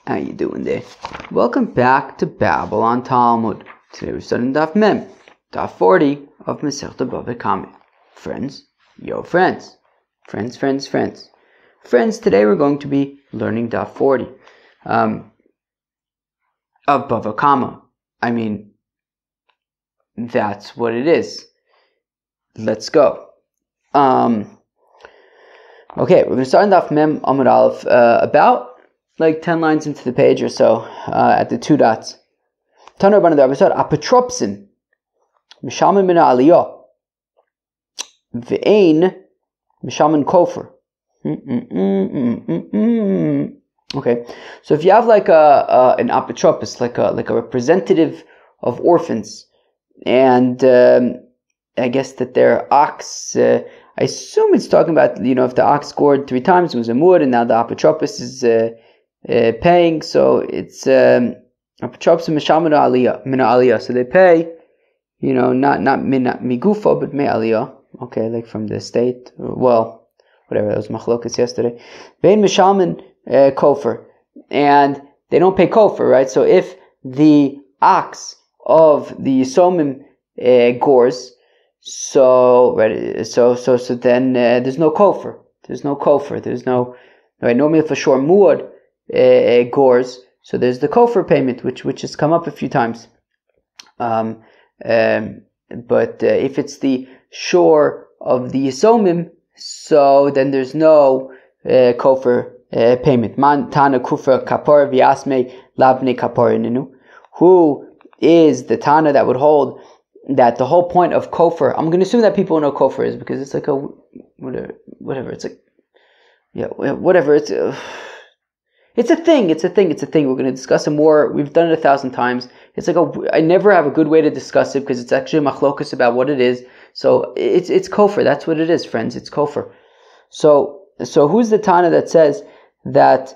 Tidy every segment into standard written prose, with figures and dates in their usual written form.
How you doing there? Welcome back to Babylon Talmud. Today we're studying Daf Mem, Daf 40 of Masechta BavaKama. Friends, yo friends. Friends. Friends, today we're going to be learning Daf 40 of BavaKama. I mean, that's what it is. Let's go. Okay, we're going to start in Daf Mem Amud Aleph, about like 10 lines into the page or so, at the 2 dots. Taner Rabbanan D'Rabbanan Apotropsin Mishamin Min Aliyah Ve'ein Mishamin Kofer. Okay, so if you have like an apotropis, like a representative of orphans, and I guess that their ox, I assume it's talking about, if the ox scored 3 times, it was a mud, and now the apotropis is paying, so it's apotropis mishamin min aliyah. So they pay, not migufa, but me aliyah. Okay, like from the state. Well, whatever. That was machlokas yesterday. Vein mishamin kofer, and they don't pay kofer, right? So if the ox of the Yisomim gores, so then there's no kofer. There's no kofer. There's no, right? Normally for sure muad gores, so there's the kofer payment, which has come up a few times. But if it's the shore of the Yisomim, so then there's no kofer payment. Man tana kufa kapor v'yasme labne kapor ninu. Who is the Tana that would hold that the whole point of kofer? I'm going to assume that people know kofer is, because it's like a whatever. It's like, yeah, whatever. It's a thing. It's a thing. We're going to discuss it more. We've done it 1,000 times. It's like I never have a good way to discuss it, because it's actually machlokas about what it is. So it's kofer. That's what it is, friends. It's kofer. So who's the Tana that says that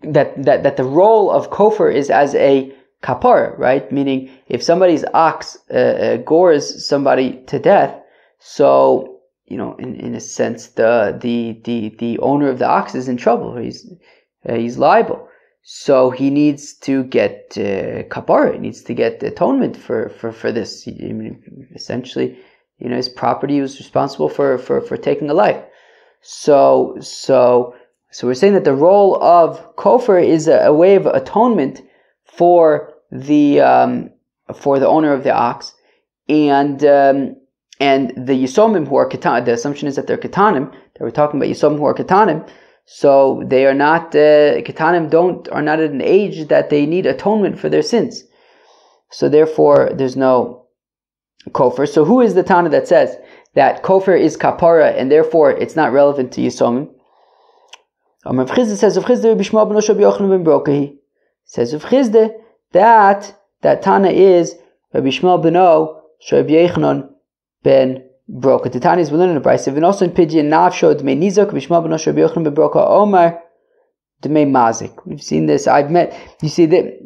that the role of kofer is as a kapara, right? Meaning, if somebody's ox gores somebody to death, so in a sense, the owner of the ox is in trouble. He's liable, so he needs to get kapara. He needs to get atonement for this. Essentially, his property was responsible for taking a life. So we're saying that the role of kofer is a way of atonement for the owner of the ox, and the Yisomim who are ketanim. The assumption is that they're ketanim. That we're talking about Yisomim who are ketanim. So they are not ketanim. Are not at an age that they need atonement for their sins. So therefore, there's no kofer. So who is the Tana that says that kofer is kapara and therefore it's not relevant to Yisomim? Rav Chizda says, Rav Chizda b'shma b'no Rabbi Yochanan ben Brokahi. Says Rav Chizda that Tana is Rabbi Shmuel b'no Rabbi Yochanan ben Broka. The Tana is within the price. And also in Pidyon Nafsho Dmei Nizak Rabbi Shmuel b'no Rabbi Yochanan ben Broka Omar Dmei Mazik. We've seen this. You see that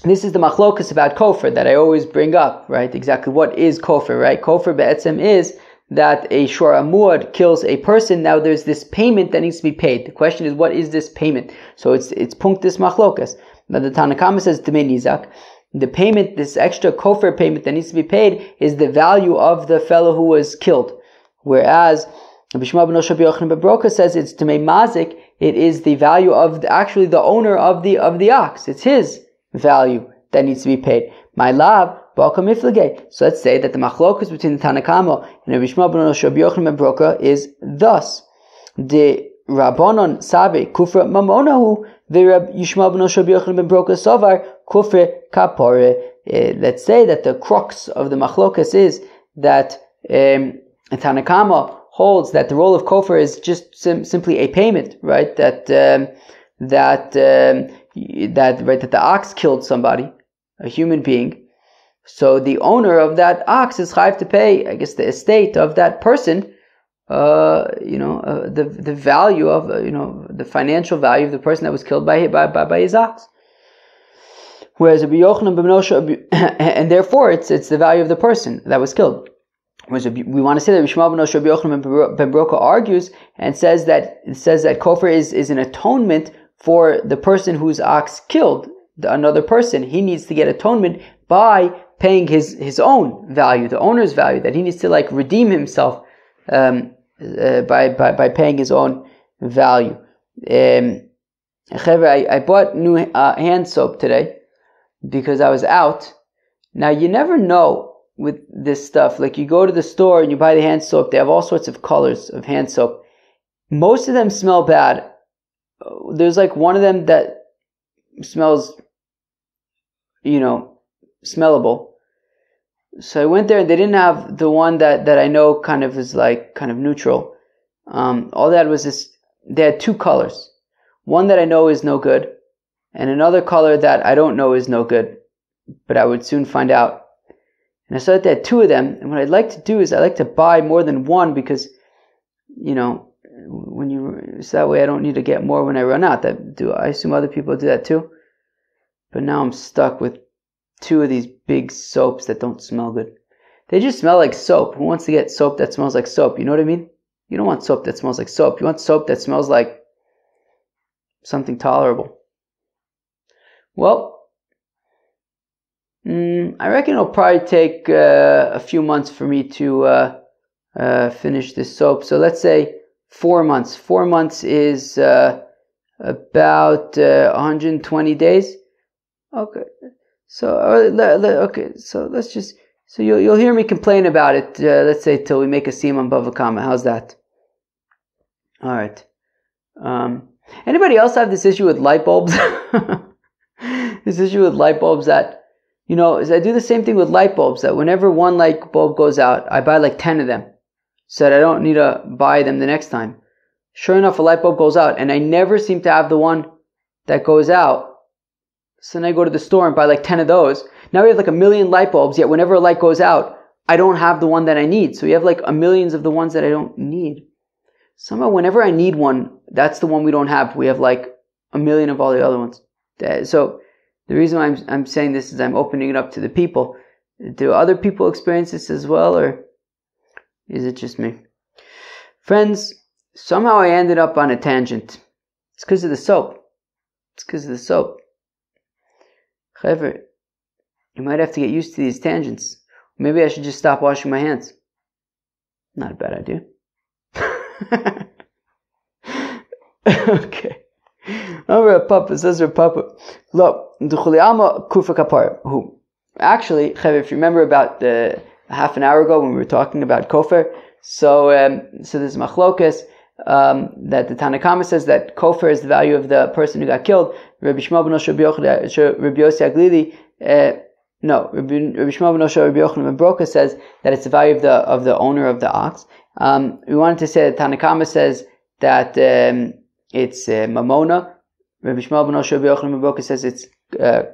this is the machlokas about kofer that I always bring up, right? Exactly what is kofer, right? Kofer be'etzem is that a shor amuad kills a person. Now there's this payment that needs to be paid. The question is, what is this payment? So it's punktis machlokas. Now the BavaKama says Dmei Nizak. The payment, this extra kofer payment that needs to be paid, is the value of the fellow who was killed. Whereas Rabbi Shmuel ben Rabbi Yochanan ben Broka says it's Dmei Mazik. It is the value of actually the owner of the ox. It's his value that needs to be paid. My love. So let's say that the machlokus between the BavaKama and Rabbi Shmuel ben Rabbi Yochanan ben Broka is thus: the Rabbanon Sabe Kufra Mamonahu, the Rabbi Yishmael ben Rabbi Yochanan ben Broka Sovar Kufre Kapore. Let's say that the crux of the machlokus is that BavaKama holds that the role of kofer is just simply a payment, right? That the ox killed somebody, a human being. So the owner of that ox is chayav to pay, I guess, the estate of that person, the value of, the financial value of the person that was killed by his ox. Whereas Rabbi Yochanan ben Nosha, and therefore it's the value of the person that was killed. we want to say that Rabbi Shmuel ben Yochanan ben Broka argues and says that kofar is an atonement for the person whose ox killed another person. He needs to get atonement by paying his own value, the owner's value, that he needs to like redeem himself by paying his own value. I bought new hand soap today because I was out. Now you never know with this stuff. Like you go to the store and you buy the hand soap, they have all sorts of colors of hand soap. Most of them smell bad. There's like one of them that smells, smellable. So I went there and they didn't have the one that I know kind of is like kind of neutral. All that was this, they had two colors. One that I know is no good and another color that I don't know is no good, but I would soon find out. And I saw that they had two of them, and what I'd like to do is I like to buy more than one because, so that way I don't need to get more when I run out. I assume other people do that too. But now I'm stuck with two of these big soaps that don't smell good. They just smell like soap. Who wants to get soap that smells like soap? You know what I mean? You don't want soap that smells like soap. You want soap that smells like something tolerable. Well, I reckon it'll probably take a few months for me to finish this soap. So let's say 4 months. 4 months is about 120 days. Okay. So let's just. So you'll hear me complain about it. Let's say till we make a siyum on BavaKama. How's that? All right. Anybody else have this issue with light bulbs? This issue with light bulbs that. Is I do the same thing with light bulbs, that whenever one light bulb goes out, I buy like 10 of them so that I don't need to buy them the next time. Sure enough, a light bulb goes out and I never seem to have the one that goes out. So then I go to the store and buy like 10 of those. Now we have like 1 million light bulbs, yet whenever a light goes out, I don't have the one that I need. So we have like a millions of the ones that I don't need. Somehow whenever I need one, that's the one we don't have. We have like 1 million of all the other ones. So the reason why I'm saying this is I'm opening it up to the people. Do other people experience this as well, or is it just me? Friends, somehow I ended up on a tangent. It's because of the soap. However, you might have to get used to these tangents. Maybe I should just stop washing my hands. Not a bad idea. Okay. Says Papa. Look, who actually, if you remember about half an hour ago when we were talking about kofar, so there's machlokas that the Tanakama says that kofar is the value of the person who got killed. Rabbi Shmuel ben Yossi Aglili, Rabbi Shmuel ben Yochanan ben Broka says that it's the value of the owner of the ox. We wanted to say that Tanakama says that it's mamona. Rabbi Shmuel ben Yochanan ben Broka says it's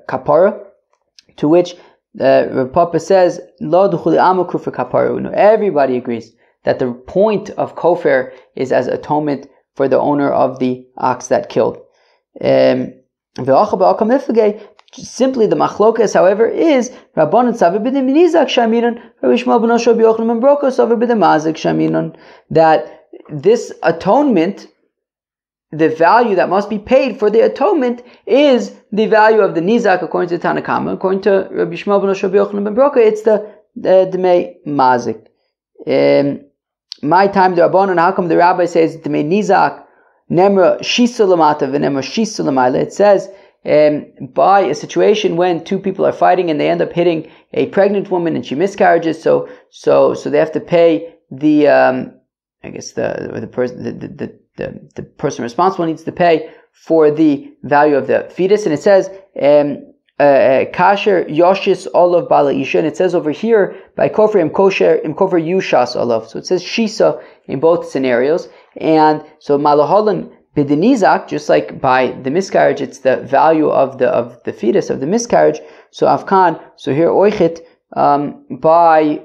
kapara. To which Rabbi Papa says, Lo duchuli ama kufar kapara. Everybody agrees that the point of kofar is as atonement for the owner of the ox that killed. Simply the machlokas, however, is Rabbanan Savar b'dim nizak shaminon, Rabbi Shmuel ben Yochanan ben Broka Savar b'dim mazik shaminon, that this atonement, the value that must be paid for the atonement, is the value of the nizak according to the Tanakama. According to Rabbi Shmuel ben Yochanan ben Broka, it's the dmei mazik. My time the Rabbanan, how come the rabbi says dmei nizak nemra shisa lamata v'nemra shisa lamayla? It says by a situation when two people are fighting and they end up hitting a pregnant woman and she miscarriages, so they have to pay the the person responsible needs to pay for the value of the fetus, and it says kasher yoshis olav bala isha, and it says over here by kofar im kosher yushas olav. So it says shisa in both scenarios, and so malaholan b'denizak, just like by the miscarriage, it's the value of the fetus of the miscarriage. So afkan, so here oichit by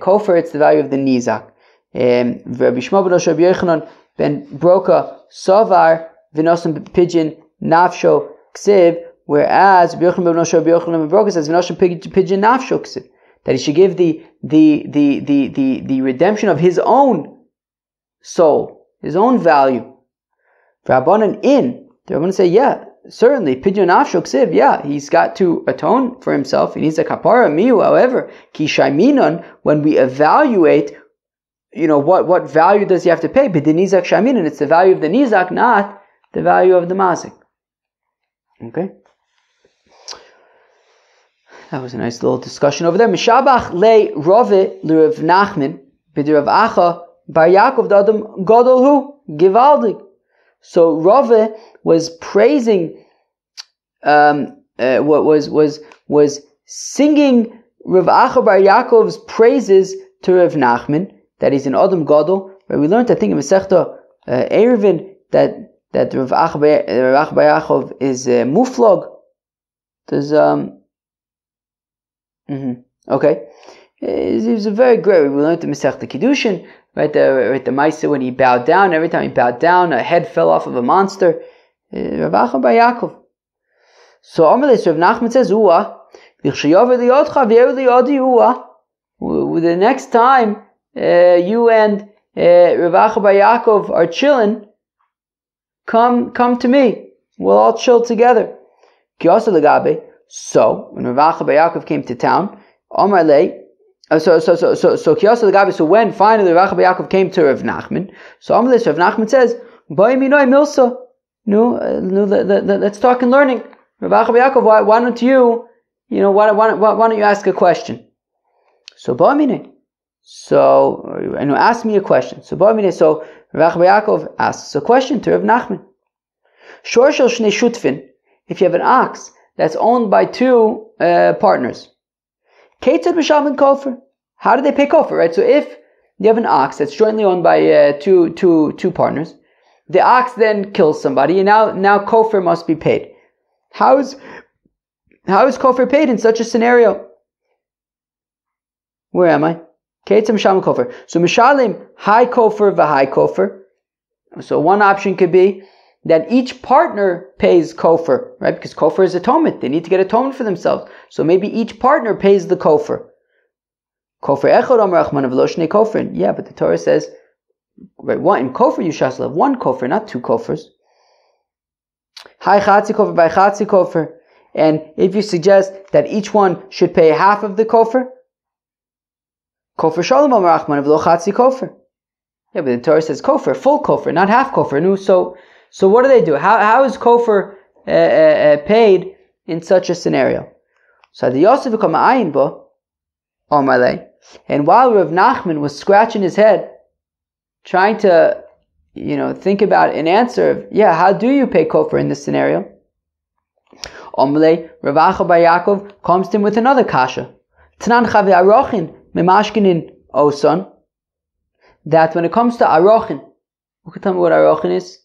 kofar, it's the value of the nizak. Rabbi Shmuel ben Yochanan ben Broka savar v'nosam pidyon nafsho ksiv, whereas Rabbi Yochanan ben Broka says v'nosam pidyon nafsho ksiv. that he should give the redemption of his own soul, his own value. Rabbanan the Rabbanan say, yeah, certainly, pidyon nafsho ksiv, yeah, he's got to atone for himself. He needs a kapara miu. However, ki shaiminon, when we evaluate, what value does he have to pay? B'denizak shaiminon, it's the value of the nizak, not the value of the mazik. Okay. That was a nice little discussion over there. Mishabach le Rove l'Rav Nachman b'Rav Acha bar Yaakov d'Adam Gadol hu Givaldig. So Rove was praising, was singing Rav Acha bar Yaakov's praises to Rav Nachman, that he's an Adam Gadol. Where we learned, I think in Masechta Eruvin, that Rav Acha bar Yaakov is muflog. Does okay. He was a very great. We learned the Masechta Kiddushin, right? The Maisa when he bowed down. Every time he bowed down, a head fell off of a monster. Rav Acha bar Yaakov. So Amalei Rav Nachman says, the next time you and Rav Acha bar Yaakov are chilling, come to me. We'll all chill together. So when Rav Acha bar Yaakov came to town, Amalei. So when finally Rav Acha bar Yaakov came to Rav Nachman, so Amalei Rav Nachman says, Milsa. Let's talk in learning. Rav Acha bar Yaakov, why don't you ask a question? So ask me a question. So Rav Acha bar Yaakov asks a question to Rav Nachman. Shor shel shnei shutfin. If you have an ox that's owned by two partners, Ketzad b'shalmin kofer. How do they pay kofer? Right. So if you have an ox that's jointly owned by two partners, the ox then kills somebody, and now kofer must be paid. How is kofer paid in such a scenario? Where am I? Ketzad b'shalmin kofer. So mishalim high kofer v'high kofer. So one option could be that each partner pays kofer, right? Because kofer is atonement. They need to get atonement for themselves. So maybe each partner pays the kofer. Kofer echad amar Rachman v'lo shnei koferin. Yeah, but the Torah says, right, in kofer you shall have one kofer, not two kofers. Hai chatzi kofer by chatzi kofer. And if you suggest that each one should pay half of the kofer, kofer shalom amar Rachman v'lo chatzi kofer. Yeah, but the Torah says kofer, full kofer, not half kofer. No, so what do they do? How is kofer paid in such a scenario? So the Yosef come ayin bo, Omalei, and while Rav Nachman was scratching his head, trying to, think about an answer of, how do you pay kofer in this scenario? Omalei, Rav Acha bar Yaakov comes to him with another kasha. Tanan chavi arochin memashkinin oson. That when it comes to arochin, who can tell me what arochin is?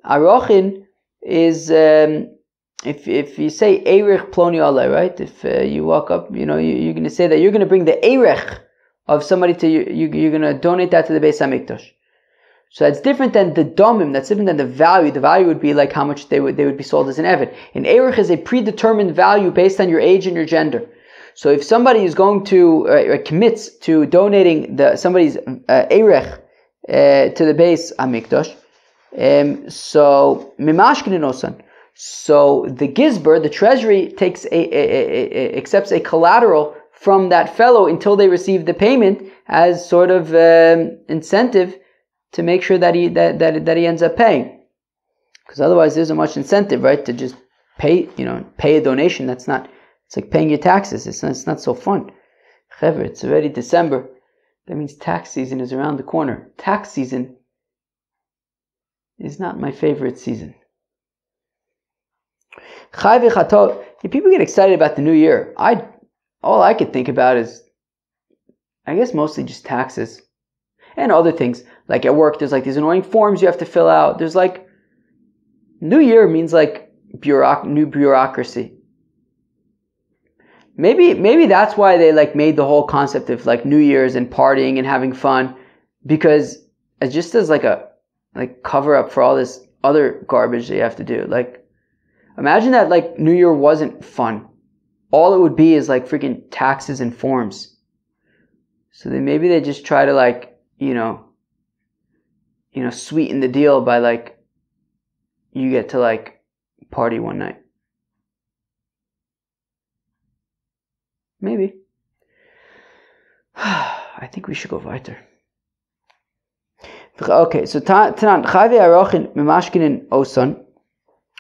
Arochin is if you say Eirech Ploni Aleh, right? If you walk up, you're going to say that you're going to bring the Eirech of somebody to you're going to donate that to the Beis HaMikdash. So that's different than the domim. That's different than the value. The value would be like how much they would be sold as an eved. An Eirech is a predetermined value based on your age and your gender. So if somebody is going to commits to donating somebody's Eirech to the Beis HaMikdash, so mimashkin osan. So the gizber, the treasury, accepts a collateral from that fellow until they receive the payment as sort of incentive to make sure that he ends up paying. Because otherwise, there isn't much incentive, right, to just pay a donation. It's like paying your taxes. It's not so fun. However, it's already December. That means tax season is around the corner. Tax season is not my favorite season. If people get excited about the new year, all I could think about is, I guess mostly just taxes and other things. Like at work, there's like these annoying forms you have to fill out. There's like, new year means like new bureaucracy. Maybe that's why they like made the whole concept of like New Year's and partying and having fun, because it just as like a cover up for all this other garbage that you have to do. Like, imagine that like New Year wasn't fun. all it would be is like freaking taxes and forms. So then maybe they just try to like, sweeten the deal by like, you get to like party one night. Maybe. I think we should go weiter. Okay, so Tanan Chayve Arochin Memashkinin Oson.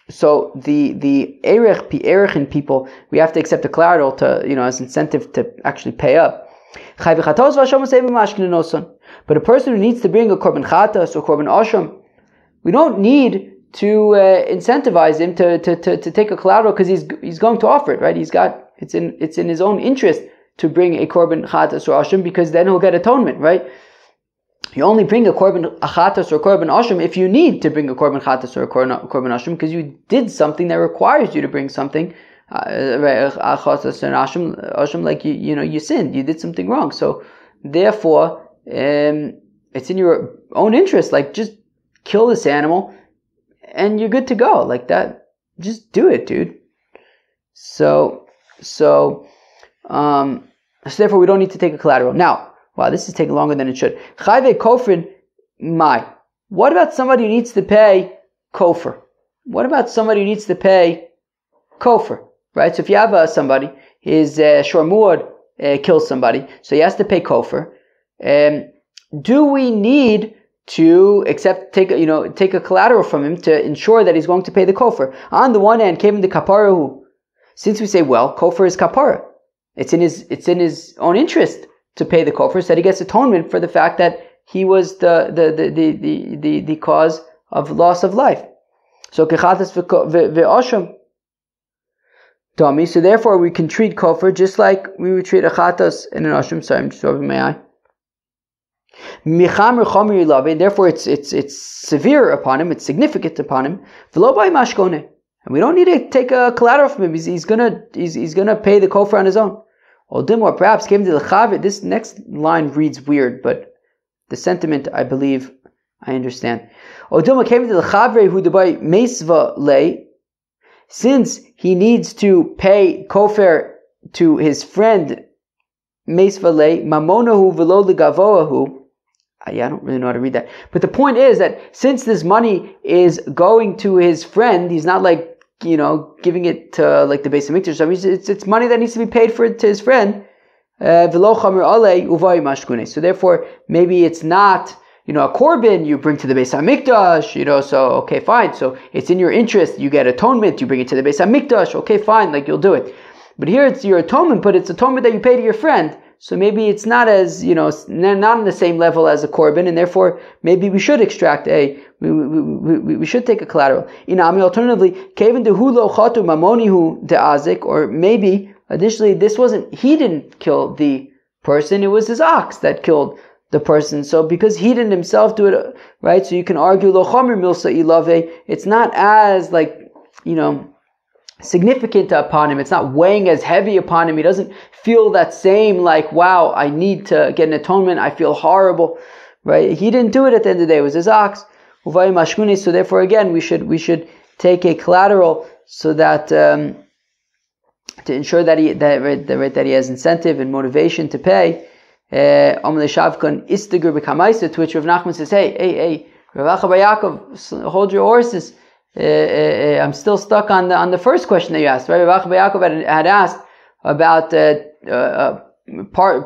So the Erechin people, we have to accept the collateral to, as incentive to actually pay up. But a person who needs to bring a korban chatas or korban asham, we don't need to incentivize him to take a collateral because he's going to offer it, right? It's in his own interest to bring a korban chatas or asham because then he'll get atonement, right? You only bring a korban chatas or korban asham if you need to bring a korban chatas or a korban asham because you did something that requires you to bring something. Chatas and asham, like you sinned, you did something wrong. So therefore, it's in your own interest. Like just kill this animal, and you're good to go. Like that, just do it, dude. So therefore, we don't need to take a collateral now. Wow, this is taking longer than it should. Chayve kofrin mai. What about somebody who needs to pay kofar? What about somebody who needs to pay kofar? Right? So if you have somebody, his shormuad kills somebody, so he has to pay kofar. Do we need to take a collateral from him to ensure that he's going to pay the kofar? On the one hand, came in the kapara. Since we say, well, kofar is kapara, it's in his own interest to pay the kofar, so that he gets atonement for the fact that he was the cause of loss of life. So kechatas ve'asham dami. So therefore, we can treat kofar just like we would treat a chatas and an asham. Sorry, I'm just rubbing my eye. Michamer chomer yilave. Therefore, it's severe upon him. It's significant upon him. V'lo by mashkone. And we don't need to take a collateral from him. He's gonna pay the kofar on his own. Or perhaps came to the chavit. This next line reads weird, but the sentiment, I believe, I understand. Or came to the chavre who debai meisva lay. Since he needs to pay kofar to his friend meisva lay mamonahu v'lo legavoahu. I don't really know how to read that. But the point is that since this money is going to his friend, he's not like, giving it to like the Beis Hamikdash. I mean, it's money that needs to be paid for to his friend. So therefore, maybe it's not, a korban you bring to the Beis Hamikdash, so okay, fine. So it's in your interest. You get atonement. You bring it to the Beis Hamikdash. Okay, fine. Like you'll do it. But here it's your atonement, but it's atonement that you pay to your friend. So maybe it's not as, not on the same level as a korban, and therefore maybe we should extract we should take a collateral. Alternatively, kevin dehulo chatu mamonihu deazik, or maybe additionally he didn't kill the person, it was his ox that killed the person. So because he didn't himself do it, right? So you can argue lo chomer milsa ilave. It's not as significant upon him. It's not weighing as heavy upon him. He doesn't feel that same like, wow, I need to get an atonement. I feel horrible, right? He didn't do it at the end of the day. It was his ox. So therefore, again, we should take a collateral so that to ensure that he has incentive and motivation to pay. To which Rav Nachman says, hey, Rav Yaakov, hold your horses. I'm still stuck on the first question that you asked, right? Rav Yaakov had asked about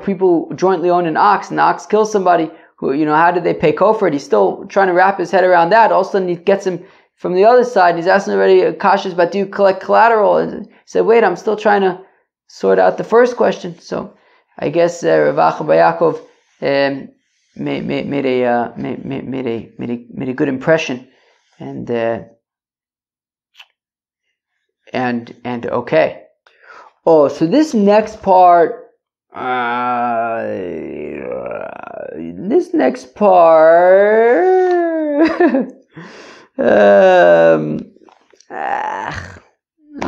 people jointly own an ox, and the ox kills somebody. Who, how did they pay kofar? He's still trying to wrap his head around that. All of a sudden, he gets him from the other side. He's asking already, Kashas, but do you collect collateral? And he said, wait, I'm still trying to sort out the first question. So I guess Rav Yaakov made a good impression, and okay. Oh, so this next part, how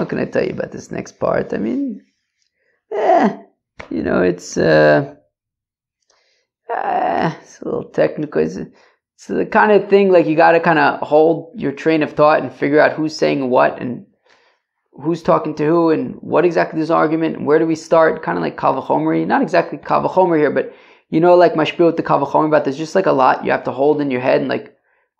can I tell you about this next part? I mean, it's a little technical. It's the kind of thing like you got to kind of hold your train of thought and figure out who's saying what and who's talking to who and what exactly is the argument and where do we start? Kind of like Kal V'chomer, not exactly Kal V'chomer here, but like my spiel with the Kal V'chomer, but there's just like a lot you have to hold in your head and like,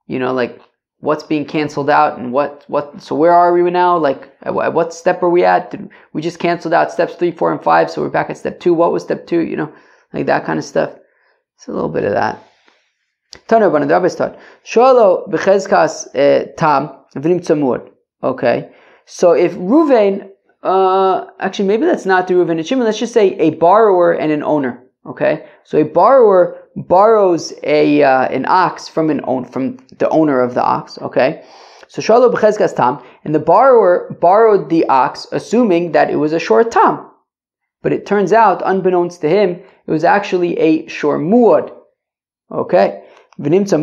like what's being canceled out and what, so where are we now? Like at what step are we at? Did we just canceled out steps 3, 4, and 5, so we're back at step 2. What was step 2? Like that kind of stuff. It's a little bit of that. Taner Rabbanan, the rabbis taught. Sholo b'chezkas tam v'nim tzamur. Okay. So if Ruvain, actually maybe that's not the Ruvain and Shimon, let's just say a borrower and an owner. Okay. So a borrower borrows an ox from the owner of the ox. Okay. So Sholo b'chezkas tam, and the borrower borrowed the ox assuming that it was a short tam. But it turns out, unbeknownst to him, it was actually a shor muad. Okay. So because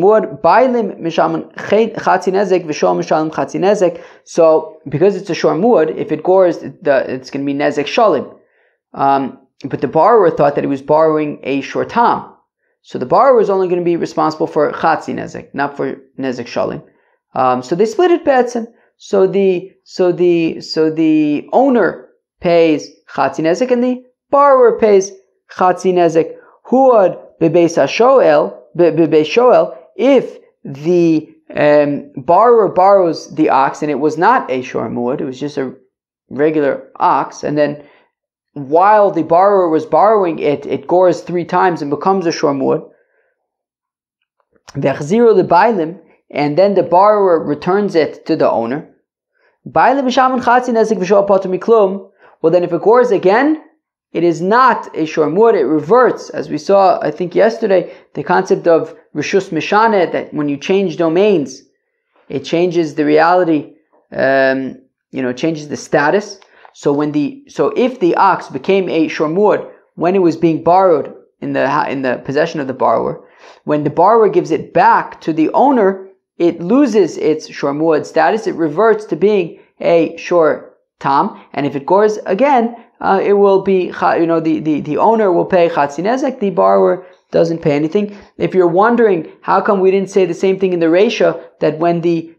it's a shor muad, if it gores, it's going to be nezek shalim. But the borrower thought that he was borrowing a shor tam. So the borrower is only going to be responsible for chatzi nezek, not for nezek shalim. So they split it be'etzem. So the owner pays chatzi nezek and the borrower pays chatzi nezek. Huad bebeis hashoel. If the borrower borrows the ox and it was not a shor muad, it was just a regular ox, and then while the borrower was borrowing it, it gores 3 times and becomes a shor muad. And then the borrower returns it to the owner. Well, then if it gores again, it is not a shor muad, it reverts, as we saw, I think yesterday, the concept of Rishus Mishaneh, that when you change domains, it changes the reality, changes the status. So if the ox became a shor muad when it was being borrowed in the possession of the borrower, when the borrower gives it back to the owner, it loses its shor muad status, it reverts to being a shor tam, and if it gores again, it will be, the owner will pay chatzi nezek, the borrower doesn't pay anything. If you're wondering how come we didn't say the same thing in the Reisha, that when the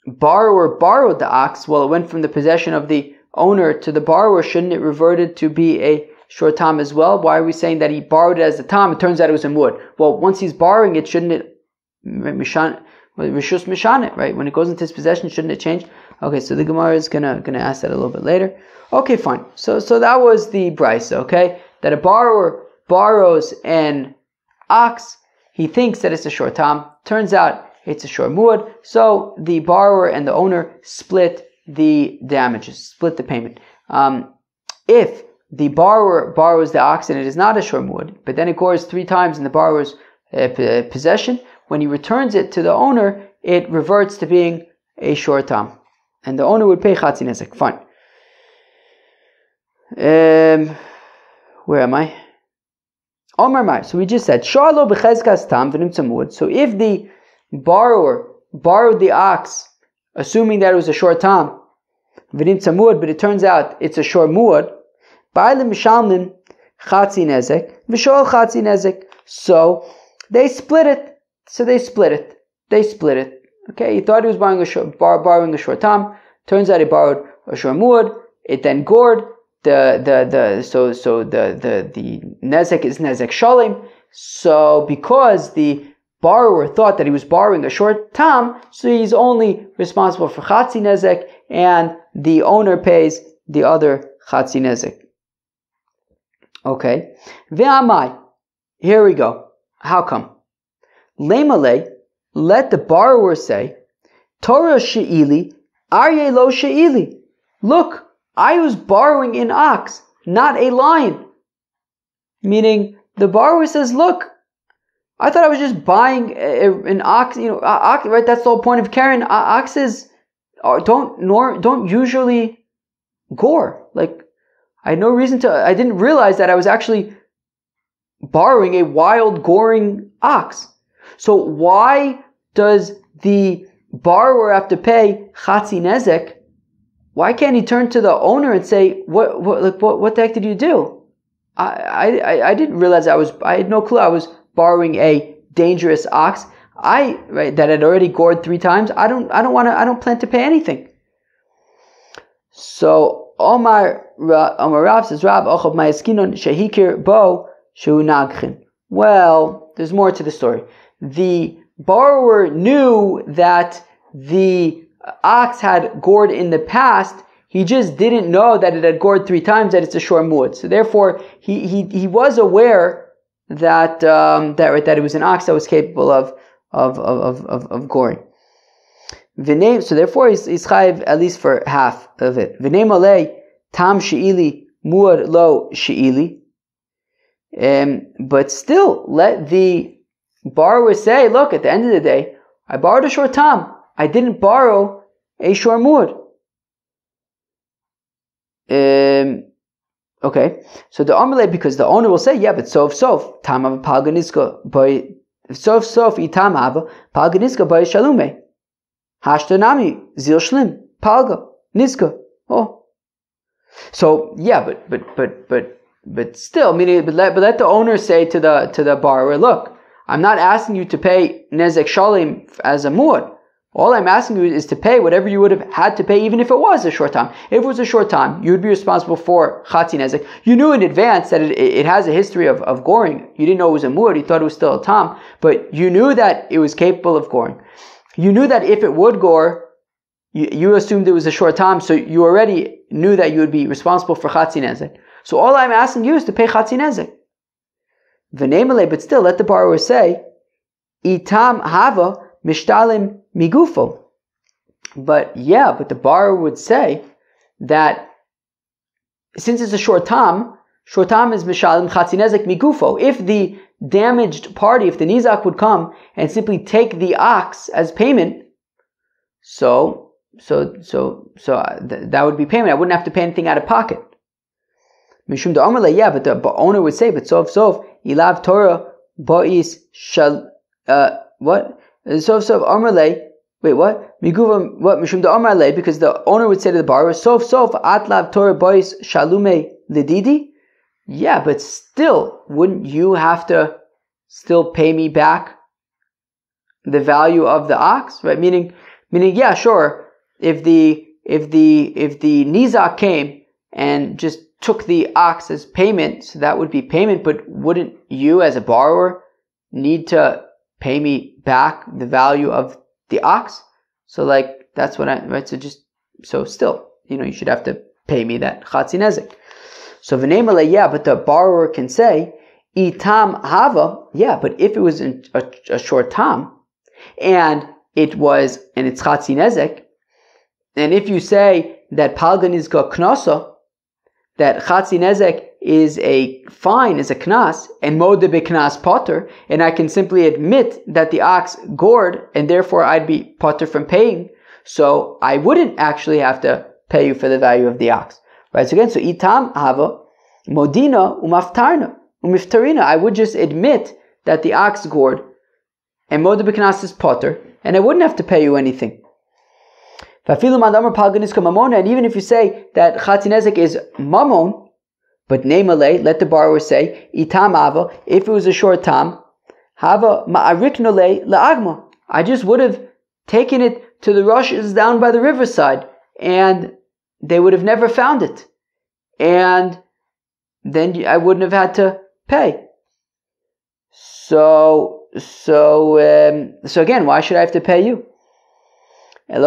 borrower borrowed the ox, well, it went from the possession of the owner to the borrower, shouldn't it reverted to be a shor tam as well? Why are we saying that he borrowed it as a tam? It turns out it was a muad. Well, once he's borrowing it, shouldn't it Rishus Mishaneh, right? When it goes into his possession, shouldn't it change? Okay, so the Gemara is gonna ask that a little bit later. Okay, fine. So that was the brisa, okay? That a borrower borrows an ox, he thinks that it's a shor tam, turns out it's a shor muad, so the borrower and the owner split the damages, split the payment. If the borrower borrows the ox and it is not a shor muad, but then it gores 3 times in the borrower's possession, when he returns it to the owner, it reverts to being a shor tam. And the owner would pay chatzi nezek. Fine. Where am I? Omar Mar. So we just said, Shalo b'chezkas tam v'nim tzamud. So if the borrower borrowed the ox, assuming that it was a shor tam, v'nim tzamud, but it turns out it's a shor muad, ba'alim mishalmin chatzi nezek, v'shol chatzi nezek. So they split it. Okay, he thought he was borrowing a shor tam. Turns out he borrowed a shor muad. It then gored. The nezek is nezek shalim. So because the borrower thought that he was borrowing a shor tam, so he's only responsible for chatzi nezek, and the owner pays the other chatzi nezek. Okay, ve'amai. Here we go. How come? Lemale, let the borrower say, Torah she'ili, Aryeh lo she'ili. Look, I was borrowing an ox, not a lion. Meaning, the borrower says, look, I thought I was just buying an ox, ox, right? That's the whole point of carrying. Oxes don't usually gore. Like, I had no reason I didn't realize that I was actually borrowing a wild goring ox. So why does the borrower have to pay chatzi nezek? Why can't he turn to the owner and say, what the heck did you do? I didn't realize I had no clue I was borrowing a dangerous ox. That had already gored 3 times. I don't plan to pay anything. So Omar Rav says, Rav Ochav Mayaskinon Shehikir Bo Shu Nagchin. Well, there's more to the story. The borrower knew that the ox had gored in the past. He just didn't know that it had gored 3 times, that it's a shor muad. So therefore, he was aware that it was an ox that was capable of goring. So therefore, he's chayiv at least for half of it. V'nei malei tam she'ili muad lo she'ili. But still, let the borrower say, look, at the end of the day, I borrowed a shor tam. I didn't borrow a shor muad. Okay, so the Amalei, because the owner will say, yeah, but sof tam av palganiska by sof itam av palganiska by shalume hashtanami zil shlim palga niska. Oh, so yeah, but still, meaning, but let the owner say to the borrower, look, I'm not asking you to pay nezek shalim as a muad. All I'm asking you is to pay whatever you would have had to pay, even if it was a short time. If it was a short time, you would be responsible for chatzi nezek. You knew in advance that it has a history of goring. You didn't know it was a muad, you thought it was still a tam, but you knew that it was capable of goring. You knew that if it would gore, you assumed it was a short time, so you already knew that you would be responsible for chatzi nezek. So all I'm asking you is to pay chatzi nezek. V'neimale, but still, let the borrower say, itam hava mishtalim migufo. But the borrower would say that since it's a short tam is mishalim chatzi nezek migufo. If the damaged party, if the nizak would come and simply take the ox as payment, so that would be payment. I wouldn't have to pay anything out of pocket. Mishum da Amalei, yeah, but the owner would say, but sof ilav Torah bo'is shal what? Sof Amalei. Wait, what? Miguvam what? Mishum da Amalei, because the owner would say to the borrower, sof atlav Torah bo'is shalume lididi. Yeah, but still, wouldn't you have to still pay me back the value of the ox, right? Meaning, yeah, sure. If the nizak came and just took the ox as payment, so that would be payment, but wouldn't you as a borrower need to pay me back the value of the ox? So that's what right? So still, you should have to pay me that chatzi nezek. So v'neimale, yeah, but the borrower can say, itam hava, yeah, but if it was a short tam, and it's chatzi nezek, and if you say that palgan is ga knasa, that chatzi nezek is a fine, is a knas, and mode beknas potter, and I can simply admit that the ox gored, and therefore I'd be potter from paying, so I wouldn't actually have to pay you for the value of the ox. Right, so again, so itam hava, modina umiftarina, I would just admit that the ox gored, and mode beknas is potter, and I wouldn't have to pay you anything. And even if you say that chatzi nezek is mamon, but neimale, let the borrower say, itam hava, if it was a short tam, hava ma'ariknole la'agma, I just would have taken it to the rushes down by the riverside, and they would have never found it. And then I wouldn't have had to pay. So again, why should I have to pay you? But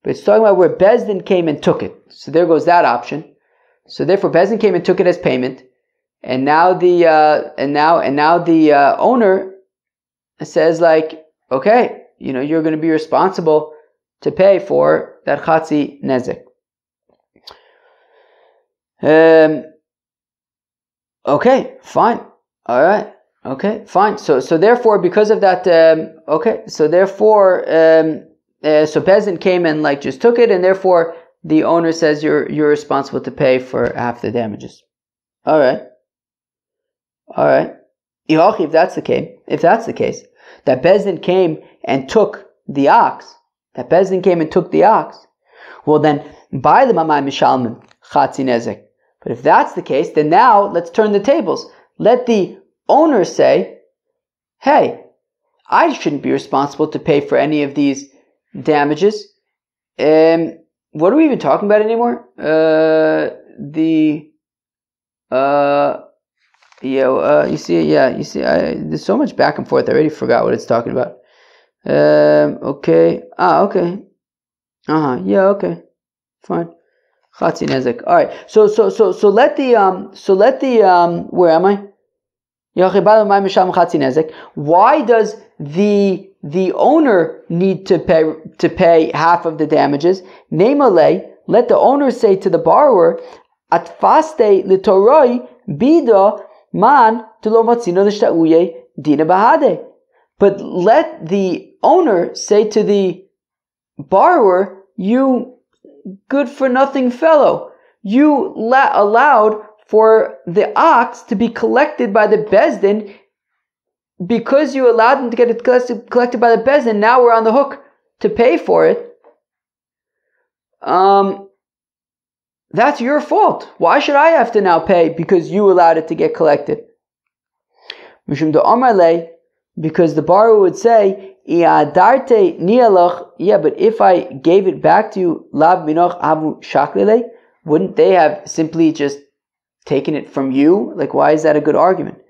it's talking about where Bezdin came and took it. So there goes that option. So therefore Bezdin came and took it as payment. And now the owner says okay, you're going to be responsible to pay for that chatzi nezek. Okay, fine. All right. Okay, fine. So therefore, because of that, so Bezdin came and just took it, and therefore the owner says you're responsible to pay for half the damages. All right. If that's the case, that Bezdin came and took the ox, well then, by the mamai mishalman chatzi nezek. But if that's the case, then now let's turn the tables. Let the owner say, hey, I shouldn't be responsible to pay for any of these damages. What are we even talking about anymore? You see, there's so much back and forth. I already forgot what it's talking about. Okay. Okay. Okay. Fine. Chatzi nezek. All right. So let the where am I? Why does the owner need to pay half of the damages? Nemale, let the owner say to the borrower, Atfaste litoroi bida man tulomatzino l'shtauye dina bahade. But let the owner say to the borrower, you good for nothing fellow, you allowed for the ox to be collected by the Bezdin. Because you allowed them to get it collected by the Bezdin, now we're on the hook to pay for it. That's your fault. Why should I have to now pay because you allowed it to get collected? Because the borrower would say, yeah, but if I gave it back to you, wouldn't they have simply just taken it from you? Like, why is that a good argument?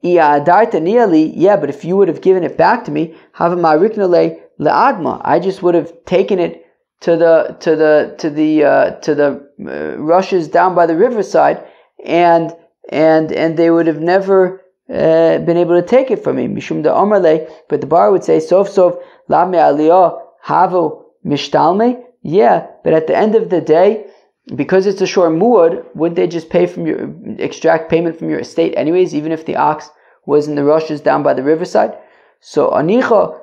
Yeah, but if you would have given it back to me, I just would have taken it to the rushes down by the riverside, and they would have never been able to take it from me. Mishum da Omerle, but the bar would say, Sof lame aliyah havu mishtalme. Yeah, but at the end of the day, because it's a shor muad, wouldn't they just extract payment from your estate anyways, even if the ox was in the rushes down by the riverside? So anicha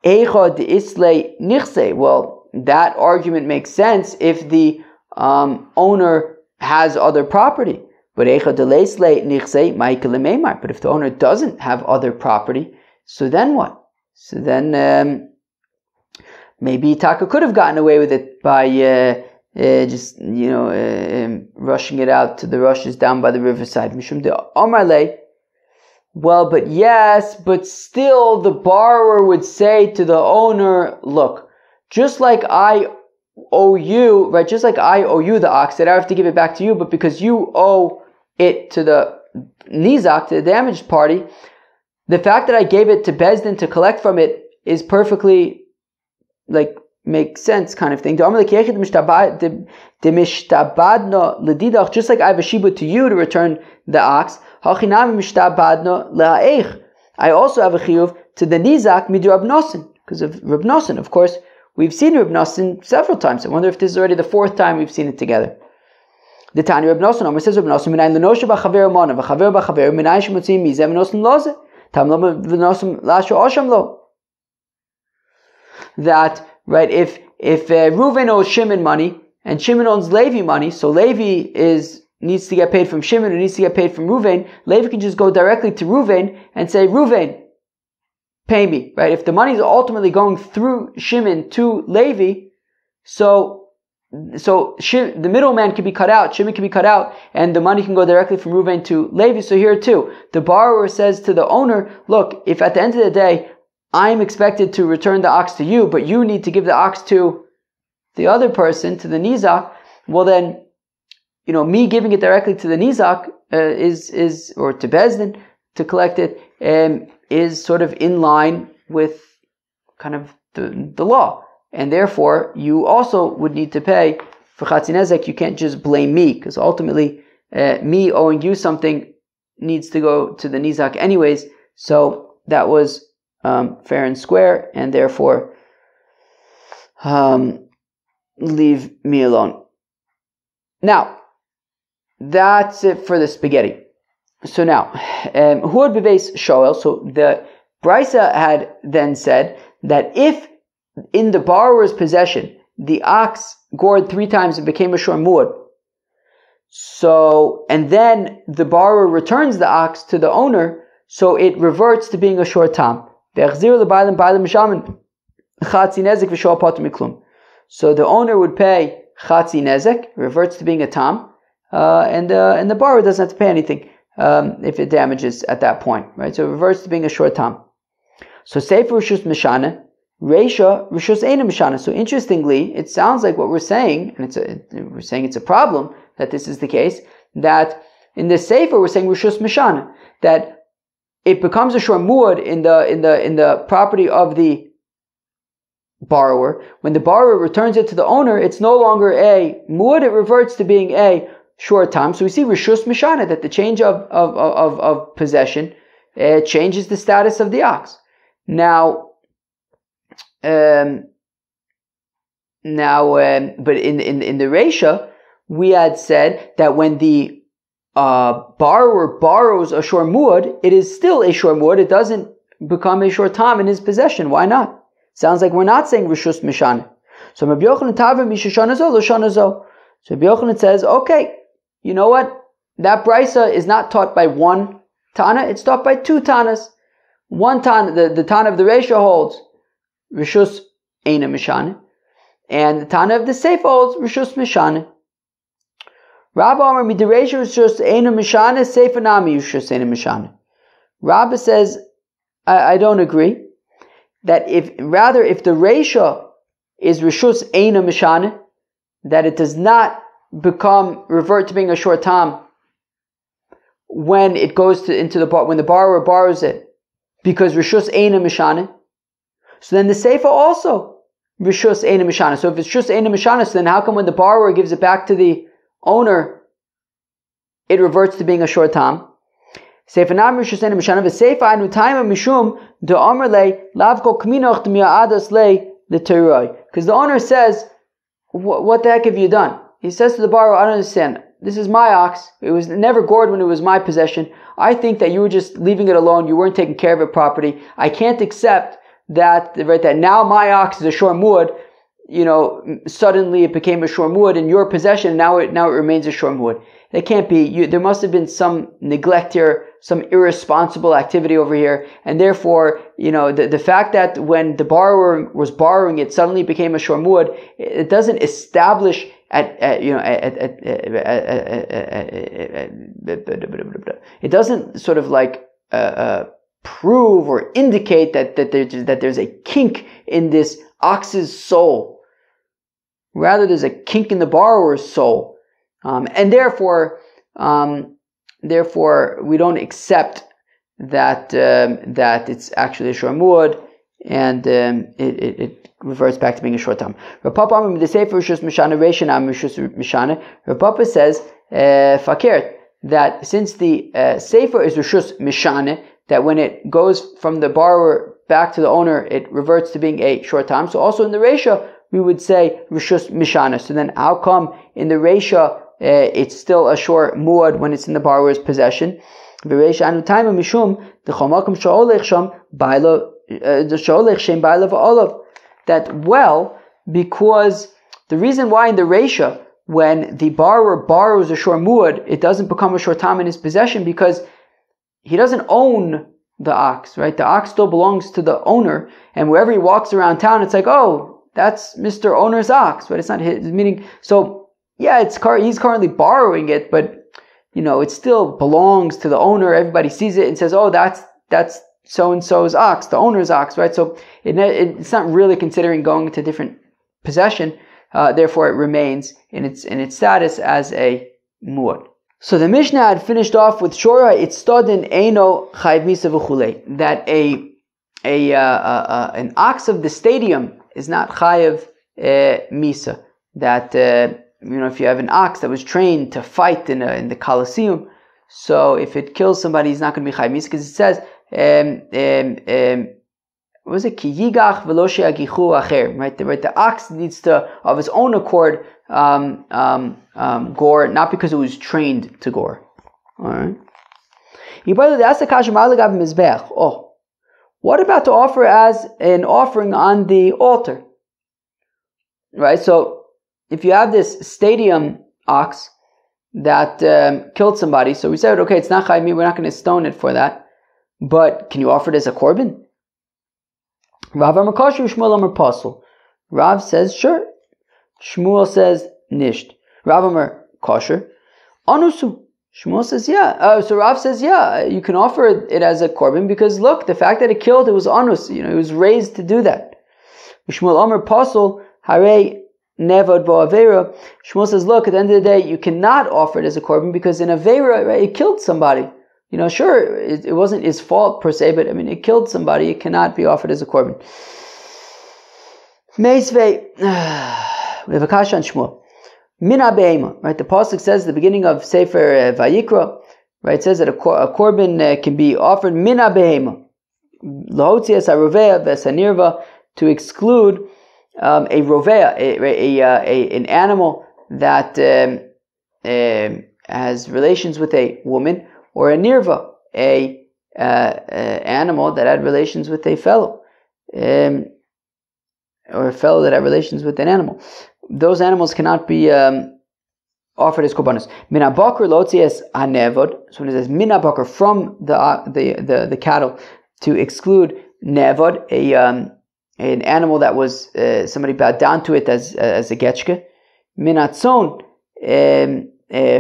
eicha de isle nichse. Well, that argument makes sense if the owner has other property. But eicha de leisle nichse ma'ikele meimar. But if the owner doesn't have other property, so then what? So then maybe Taka could have gotten away with it by rushing it out to the rushes down by the riverside. Mishum de Omarle. Well, but still the borrower would say to the owner, look, just like I owe you, right? Just like I owe you the ox, that I have to give it back to you, but because you owe it to the nizak, to the damaged party, the fact that I gave it to Bezdin to collect from it is perfectly, makes sense kind of thing. Just like I have a shibud to you to return the ox, I also have a chiyuv to the nizak midu Rab Nosson, because of Rab Nosson. Of course, we've seen Rab Nosson several times. I wonder if this is already the fourth time we've seen it together. The Tani Rab Nosson, Omer says Rab Nosson, Minayin l'noshe b'chaver mona, v'chaver b'chaver, minayin shemotzim mizeh v'nosson loze, tam lo v'nosson lasho osham lo. That, right, if Reuven owes Shimon money, and Shimon owns Levi money, so Levi needs to get paid from Shimon, who needs to get paid from Reuven, Levi can just go directly to Reuven and say, Reuven, pay me, right? If the money is ultimately going through Shimon to Levi, so the middleman can be cut out, Shimon can be cut out, and the money can go directly from Reuven to Levi. So here too, the borrower says to the owner, look, if at the end of the day, I'm expected to return the ox to you, but you need to give the ox to the other person, to the nizak, well then, me giving it directly to the nizak or to Bezdin to collect it, is sort of in line with kind of the law. And therefore, you also would need to pay for chatzi nezek. You can't just blame me, because ultimately, me owing you something needs to go to the nizak anyways. So that was fair and square, and therefore, leave me alone. Now, that's it for the spaghetti. So now, Huad Beves Shoel, so the Brisa had then said that if in the borrower's possession the ox gored 3 times and became a shor muad, so, and then the borrower returns the ox to the owner, so it reverts to being a shor tam. So the owner would pay chatzi nezek, reverts to being a tam, and the borrower doesn't have to pay anything if it damages at that point, right? So it reverts to being a short tam. So sefer rishus mishana, Reisha Rishus Eina Mishana. So interestingly, it sounds like what we're saying, and we're saying it's a problem that this is the case, that in the Sefer we're saying Rishus Mishana, that it becomes a shor muad in the property of the borrower. When the borrower returns it to the owner, it's no longer a muad, it reverts to being a shor tam. So we see Rishus Mishana, that the change of possession changes the status of the ox. Now, but in the Reisha, we had said that when the borrower borrows a shor muad, it is still a shor muad. It doesn't become a shor tam in his possession. Why not? Sounds like we're not saying Rishus Mishana. So Rabbi Yochanan Tava Mishashana Zo L'Shana Zo. So Rabbi Yochanan says, okay, you know what? That brisa is not taught by one Tana, it's taught by two Tanas. One Tana, the Tana of the Reisha holds Rishus Eina Mishana, and the Tana of the Sefer holds Rishus Mishana. Rabba Amar Midireisha Rishus Eina Mishana, Sefer Nami Rishus Eina Mishana. Rabba says, I don't agree. That if the Reisha is Rishus Eina Mishana, that it does not revert to being a shor tam when it goes when the borrower borrows it, because Rishus Eina Mishana. So then the Sefer also Rishus Eina Mishana. So if it's Rishus Eina Mishana, so then how come when the borrower gives it back to the owner, it reverts to being a shor tam? Sefer Nam Rishus Eina Mishana v'Sefer Anu Taima Mishum de Omer Le Lavko Kminoch D'Mia'adas Le L'Teroi. Because the owner says, what the heck have you done? He says to the borrower, I don't understand. This is my ox. It was never gored when it was my possession. I think that you were just leaving it alone. You weren't taking care of it properly. I can't accept that now my ox is a shor muad. Suddenly it became a shor muad in your possession. Now it remains a shor muad. That can't be. There must have been some neglect here, some irresponsible activity over here, and therefore, the fact that when the borrower was borrowing it, suddenly it became a shor muad, it doesn't establish it doesn't sort of like prove or indicate that there's a kink in this ox's soul. Rather, there's a kink in the borrower's soul. And therefore, we don't accept that it's actually a shor muad, and it reverts back to being a shor tam. Rav Papa says fakert, that since the sefer is Rishus Mishana, that when it goes from the borrower back to the owner, it reverts to being a shor tam. So also in the Reisha, we would say Rishus Mishana. So then how come in the Reisha it's still a shor muad when it's in the borrower's possession? Because the reason why in the Reisha, when the borrower borrows a shor muad, it doesn't become a shor tam in his possession, because he doesn't own the ox, right? The ox still belongs to the owner, and wherever he walks around town, it's like, oh, that's Mr. Owner's ox, but it's not his. Meaning, so yeah, he's currently borrowing it, but it still belongs to the owner. Everybody sees it and says, oh, that's so and so's ox, the owner's ox, right? So it's not really considering going into different possession. Therefore, it remains in its status as a muad. So the Mishnah had finished off with Shora Itztodin Eino Chayv Misa V'chulei, that an ox of the stadium is not Chayev Misa. That if you have an ox that was trained to fight in the Colosseum, so if it kills somebody, he's not going to be Chayev Misa, because it says what was it? Ki yigach v'lo she'agichu acher. Right, the ox needs to, of its own accord, gore, not because it was trained to gore. All right. Oh, what about to offer as an offering on the altar? Right. So if you have this stadium ox that killed somebody, so we said, okay, it's not chaymi, we're not going to stone it for that, but can you offer it as a korban? Rav Amar Kosher, Shmuel Amar Pasul. Rav says, sure. Shmuel says, nisht. Rav Amar Kosher, anusu. Shmuel says, yeah. So Rav says, yeah, you can offer it as a korban, because look, the fact that it killed, it was anus. It was raised to do that. Shmuel Omer Pasul Hare Nevod Bo Avera. Shmuel says, look, at the end of the day, you cannot offer it as a korban because in Avera, right, it killed somebody. Sure, it wasn't his fault per se, but it killed somebody. It cannot be offered as a korban. Meisvei, we have a kasha on Shmuel. Mina be'ema, right? The pasuk says at the beginning of Sefer Vayikra, right? It says that a korban can be offered mina be'ema, lahotzias harovea v'sanirva, to exclude a rovea, an animal that has relations with a woman, or a nirva, a animal that had relations with a fellow, or a fellow that had relations with an animal. Those animals cannot be offered as korbanos. Mina bakar lotzias hanevod. So when it says mina bakar, from the cattle, to exclude nevod, an animal that was somebody bowed down to it as a getchke. Minatzon,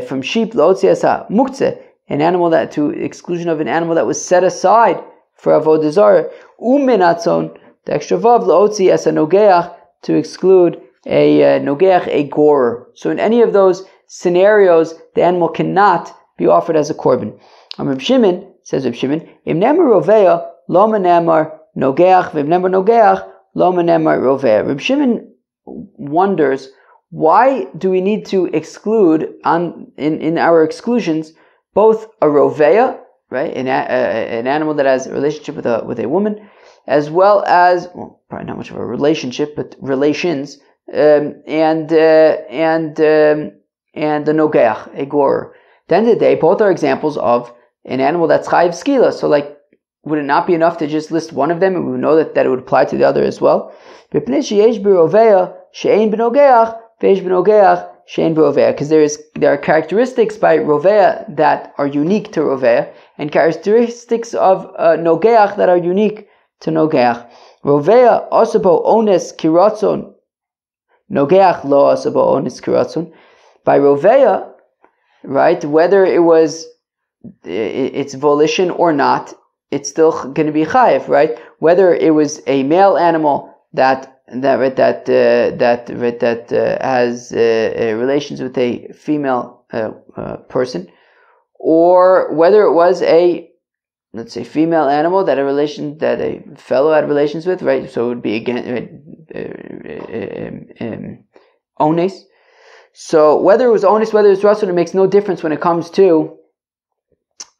from sheep lotzias muktzeh, an animal that, to exclusion of an animal that was set aside for avodah zarah. Uminatzon, the extra vav lotzias nogeach, to exclude a nogeach, a gorer. So in any of those scenarios, the animal cannot be offered as a korban. Reb Shimon, says Reb Shimon, im nemar rovea lo menemar nogeach, v'im nemar nogeach lo menemar rovea. Reb Shimon wonders, why do we need to exclude in our exclusions both a rovea, right, an animal that has a relationship with a woman, as well as, well, probably not much of a relationship, but relations, and the nogeach, a gorer. At the end of the day, both are examples of an animal that's chayiv skila. So, would it not be enough to just list one of them, and we would know that it would apply to the other as well? Because there are characteristics by rovea that are unique to rovea, and characteristics of nogeach that are unique to nogeach. Rovea osabo ones kiratzon, nogeach lo osabo ones kiratzon. By rovea, right, whether it was its volition or not, it's still going to be chayiv, right? Whether it was a male animal that has relations with a female person, or whether it was a, let's say, female animal that a fellow had relations with, right? So it would be again ones. So whether it was ones, whether it's rasul, it makes no difference when it comes to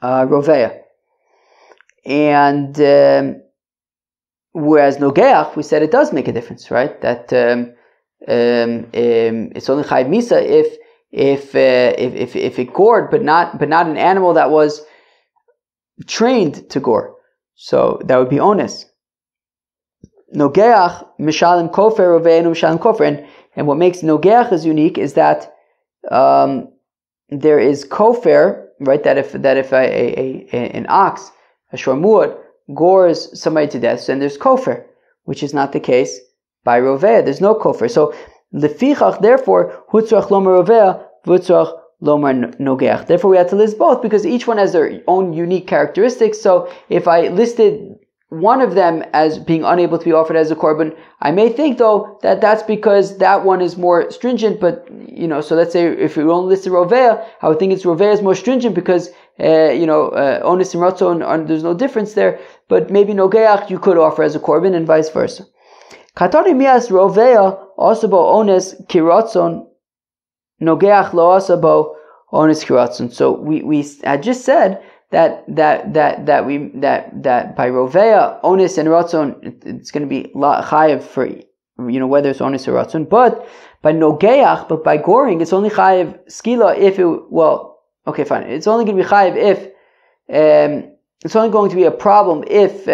rovea. And whereas nogeach, we said it does make a difference, right? That it's only chayiv misa if it gored, but not an animal that was trained to gore. So that would be onus. Nogeach mishalim kofer roveinu mishalim kofer, and what makes nogeach is unique is that there is kofer, right? That if an ox, a shormuad, gores somebody to death, then there's kofer, which is not the case by rovea. There's no kofer. So lefichach, therefore, hutzrach lomar rovea, hutzrach lomar nogeach. Therefore, we had to list both because each one has their own unique characteristics. So if I listed one of them as being unable to be offered as a korban, I may think though that that's because that one is more stringent. But so let's say if we only listed rovea, I would think it's rovea is more stringent because onus and ratzon, there's no difference there. But maybe nogeach you could offer as a korban, and vice versa. Katari mias rovea osabo onus kiratzon, nogeach lo osabo onus kiratzon. So we had just said that by rovea, onus and ratzon, it's going to be chayiv for whether it's onus or ratzon. But by nogeach, but by goring, it's only chayiv skila if it okay, fine. It's only going to be chayiv if it's only going to be a problem if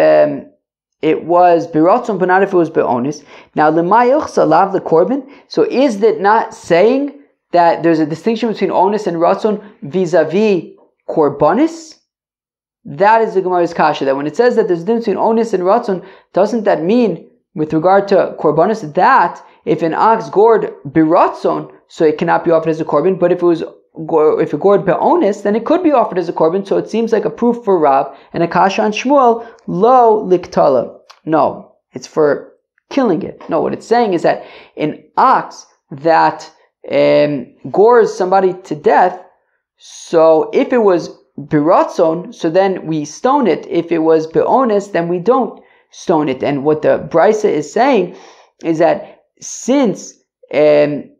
it was biratzon, but not if it was be'onus. Now l'may uchsa lav the korban. So is that not saying that there's a distinction between onus and ratzon vis-a-vis korbanis? That is the Gemara's kasha, that when it says that there's a difference between onus and ratzon, doesn't that mean, with regard to korbanis, that if an ox gored biratzon, so it cannot be offered as a korban, but if it gored be'onus, then it could be offered as a korban. So it seems like a proof for Rav and a kasha on Shmuel, lo liktala. No, it's for killing it. No, what it's saying is that an ox that gores somebody to death, so if it was biratzon, so then we stone it. If it was be'ones, then we don't stone it. And what the Brisa is saying is that since an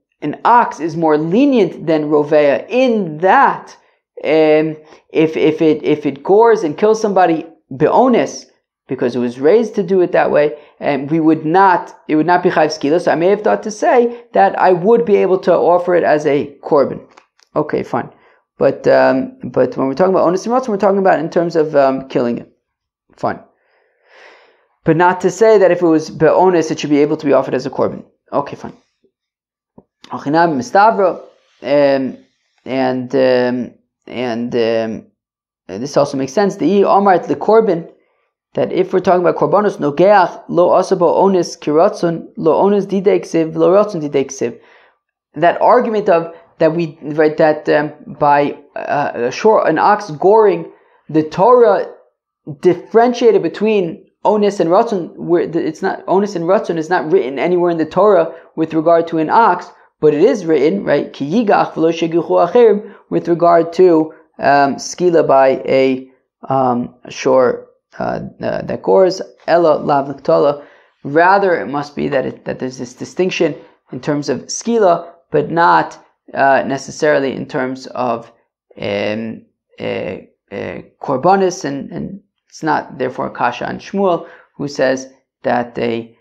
ox is more lenient than Rovea in that if it gores and kills somebody be'ones, because it was raised to do it that way, and it would not be chayv skila. So I may have thought to say that I would be able to offer it as a korban. Okay, fine. But when we're talking about onus and ratzon, we're talking about in terms of killing it. Fine. But not to say that if it was be'ones, it should be able to be offered as a korban. Okay, fine. Achinam mistavro, and this also makes sense. The Omart the korban, that if we're talking about korbanos nogeach lo asabo onis kiratzon lo onis didei ksiv lo ratzon didei ksiv. That argument of that we right that by an ox goring, the Torah differentiated between onus and ratzon, where it's not onus and ratzon is not written anywhere in the Torah with regard to an ox, but it is written right ki yigach v'lo shegichu acherim with regard to skila by a shore that gores ella lav l'ktola. Rather, it must be that there's this distinction in terms of skila, but not necessarily in terms of korbanis, and it's not therefore kasha on Shmuel, who says that the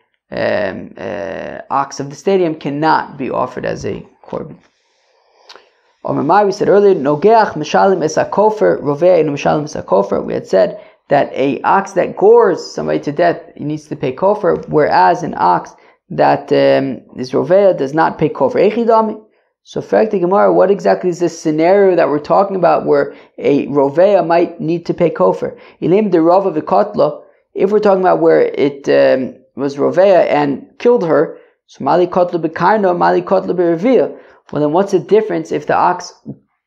ox of the stadium cannot be offered as a korban. We said earlier, nogeach mishalim es hakofer rovei enu mishalim es hakofer. We had said that a ox that gores somebody to death, he needs to pay kofer, whereas an ox that is rovea does not pay kofer. Echidami. So, Frekti Gemara, what exactly is this scenario that we're talking about where a rovea might need to pay kofer? Ilim de rava v'kotla. If we're talking about where it was rovea and killed her, so mali kotla b'karno, mali kotla b'revia. Well, then what's the difference if the ox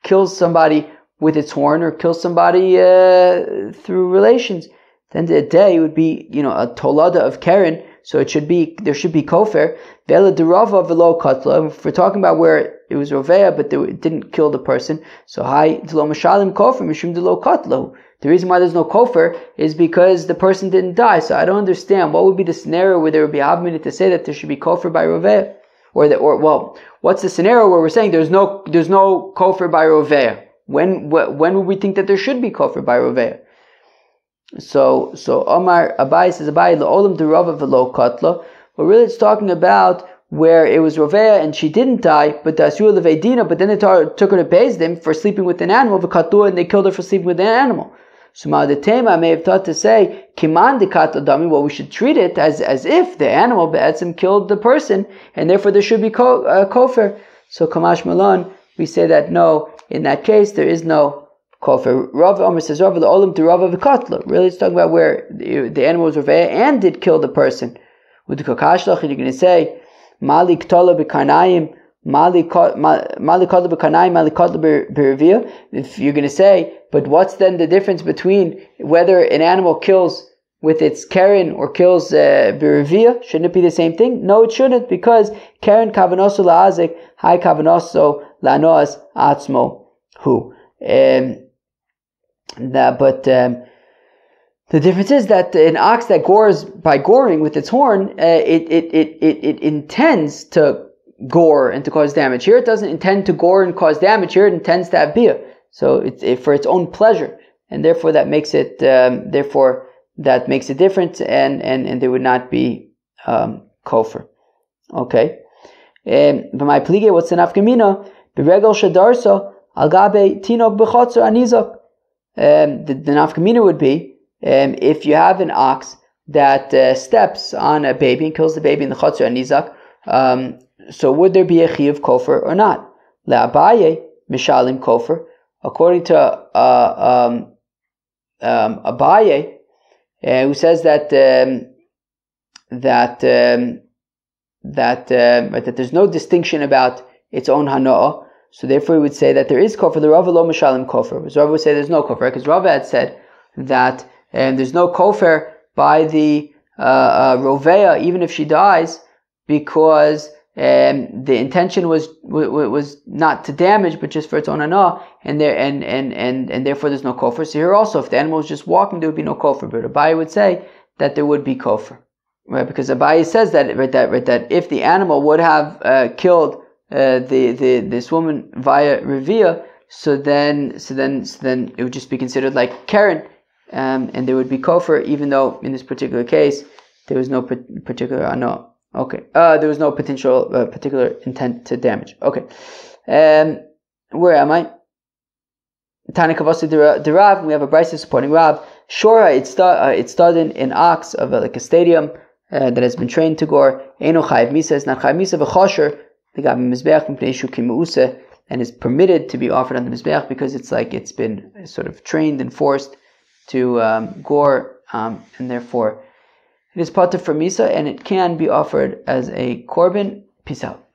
kills somebody with its horn or kills somebody through relations? Then the day it would be, a tolada of Karen, so there should be kofer. Vela derava velo katla. If we're talking about where it was rovea, but it didn't kill the person, so hi delo mashalim kofer mishum delo katlo. The reason why there's no kofer is because the person didn't die. So I don't understand what would be the scenario where there would be a minute to say that there should be kofer by rovea, what's the scenario where we're saying there's no kofer by rovea? When would we think that there should be kofer by rovea? So Omar Abai says Abai le'olam derava velo katla. But really it's talking about where it was rovea and she didn't die, but the asur leveidina, but then they took her to Beis Din for sleeping with an animal, v'katu, and they killed her for sleeping with an animal. So Ma'adetema may have thought to say kiman dekat adami. Well, we should treat it as if the animal be'etzim killed the person, and therefore there should be kofer. So Kamash Malon, we say that no, in that case there is no kofer. Rav Omer says Rav le'olam derava v'katla. Really, it's talking about where the animal was rovea and did kill the person. With the kakashlach, you're going to say mali ktola b'karnayim, mali kotla b'karnayim, mali kotla b'revia. If you're going to say, but what's then the difference between whether an animal kills with its keren or kills b'revia? Shouldn't it be the same thing? No, it shouldn't, because keren kavanoso la'azik, hai kavanoso la'noas atzmo hu. The difference is that an ox that gores by goring with its horn, it intends to gore and to cause damage. Here it doesn't intend to gore and cause damage. Here it intends to have bia. So it's for its own pleasure, and therefore that makes it different, and there would not be kofer. Okay. But my plige, what's the nafkamina? Beregel shadarsa al gabe tinok b'chotzer anizak. The nafkamina would be if you have an ox that steps on a baby and kills the baby in the chotzer anizak. So would there be a chiyuv kofer or not? Le'abaye mishalim kofer. According to Abaye, who says that there's no distinction about its own hanoah, so therefore we would say that there is kofer. The Rava lo mishalim kofer. So Rava would say there's no kofer, because Rava had said that there's no kofer by the rovea, even if she dies, because the intention was not to damage, but just for its own anah, and therefore there's no kofar. So here also, if the animal was just walking, there would be no kofar. But Abaye would say that there would be kofar, right? Because Abaye says that that if the animal would have killed this woman via revia, so then it would just be considered like Karen, and there would be kofar, even though in this particular case there was no particular anah. Okay. There was no particular intent to damage. Okay. Where am I? Tani Kavasi de Rav. We have a brisa supporting Rav. Shora, it's started in ox of like a stadium that has been trained to gore. Eino chayiv misa. It's not chayiv misa. V'chosher the gabi mizbeach mipnei shu kimuuse, and is permitted to be offered on the mizbeach because it's been sort of trained and forced to gore, and therefore it is patur from misa, and it can be offered as a korban. Peace out.